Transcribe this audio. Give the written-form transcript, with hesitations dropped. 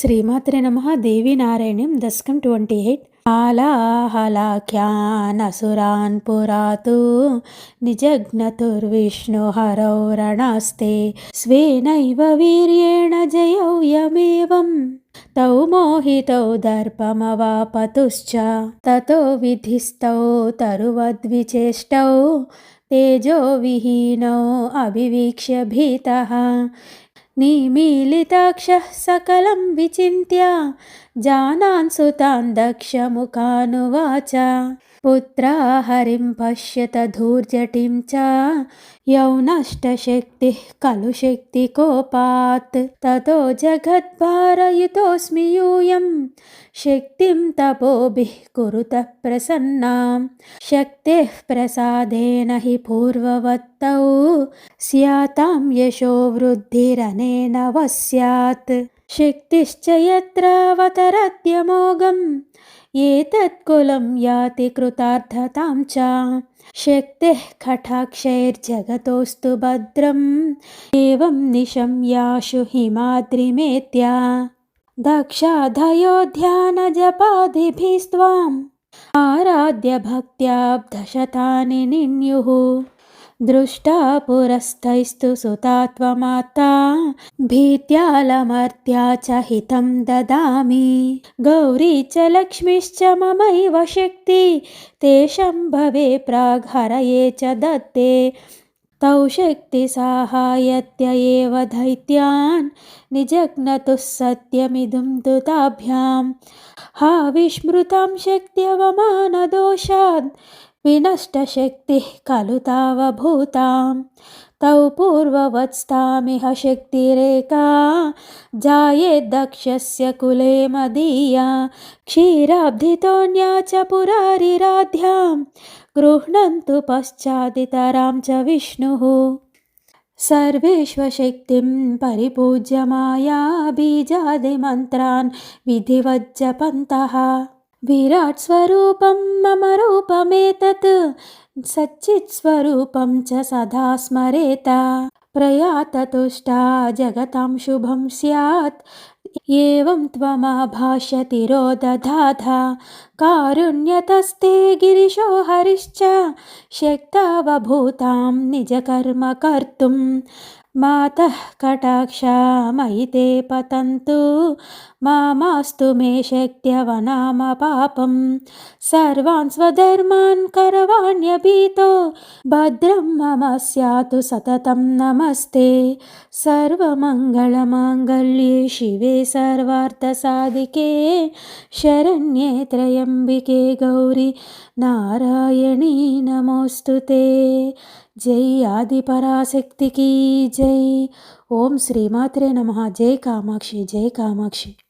శ్రీమాత్రే నమః. దేవీ నారాయణ్యం దశకం 28. ఆలాహలాఖ్యానసురాన్ పురాతు నిజఘ్నతుర్విష్ణుహరౌ రణాస్తే స్వేనైవ వీర్యేణ జయౌ యమేవం తౌ మోహితౌ దర్పమవాపతుశ్చ తతో విధిస్తౌ తరువద్విచేష్టౌ తేజో విహీనౌ అభివీక్ష్య భీతః నిమీలితాక్షః సకలం విచింత్య జానాన్ సుతాన్ దక్షముఖానువాచ పుత్రా హరిం పశ్యత ధూర్జటిం చ యౌనష్టశక్తిః ఖలు శక్తికోపాత్ తతో జగద్భారయుతోస్మి యూయం శక్తిం తపోభిః కురుతః ప్రసన్నాం శక్తిః ప్రసాదేన హి పూర్వవత్తౌ స్యాతాం యశో వృద్ధిరనేన వస్యాత్ శక్తిశ్చ యత్రావతరత్యమోఘం ఏతత్కులం యాతి కృతార్థతాం చ శక్తిః కటాక్షైర్జగతోస్తు భద్రం ఏవం నిశమ్యాశు హిమాద్రిమేత్య దక్షాధయోధ్యానజపాదిభిస్త్వాం ఆరాధ్య భక్త్యాబ్ధశతాని నిన్యుః దృష్టా పురస్థైస్తు సుతా త్వమాతా భీత్యాలమర్త్యా చ హితం దదామి గౌరీ చ లక్ష్మిశ్చ మమైవ శక్తి తేషం భవే ప్రాగ్ హరయే చ దత్తే తౌ శక్తి సాహాయత్య ఏవ దైత్యాన్ నిజఘ్నతుః సత్యమిదం తుతాభ్యాం హా విస్మృతాం శక్త్యవమానదోషాద్ వినష్టశక్తిః ఖలు తావభూతాం తౌ పూర్వవత్స్తామిహ శక్తిరేకా జాయేద్దక్షస్య కులే మదీయా క్షీరాబ్ధితోన్యా చ పురారిరాధ్యాం గృహ్ణन्तు పశ్చాదితరాం చ విష్ణుః సర్వేష్వశక్తిం పరిపూజ్య మాయా బీజాదిమంత్రాన్ విధివజ్జపन्तః విరాట్ స్వరూపం మమ రూపమేతత్ సచ్చిత్ స్వరూపం చ సదా స్మరేత ప్రయాతతుష్టా జగతాం శుభం స్యాత్ ఏవం త్వమాభాష్యతిరో దధాథ కారుణ్యతస్తే గిరిశో హరిశ్చ శక్తావభూతాం నిజకర్మ కర్తుం మాతః కటాక్షా మయి తే పతంతు మామాస్తు మే శక్త్యవనామ పాపం సర్వాన్ స్వధర్మాన్ కరవాణ్యభీతో భద్రం మమ స్యాతు సతతం నమస్తే సర్వమంగళమాంగళ్యే శివే సర్వార్థసాధికే శరణ్యే త్రయంబికే గౌరీ నారాయణీ నమోస్తుతే. జై ఆదిపరాశక్తికి జై. ఓం శ్రీమాత్రే నమః. జై కామాక్షి, జై కామాక్షి.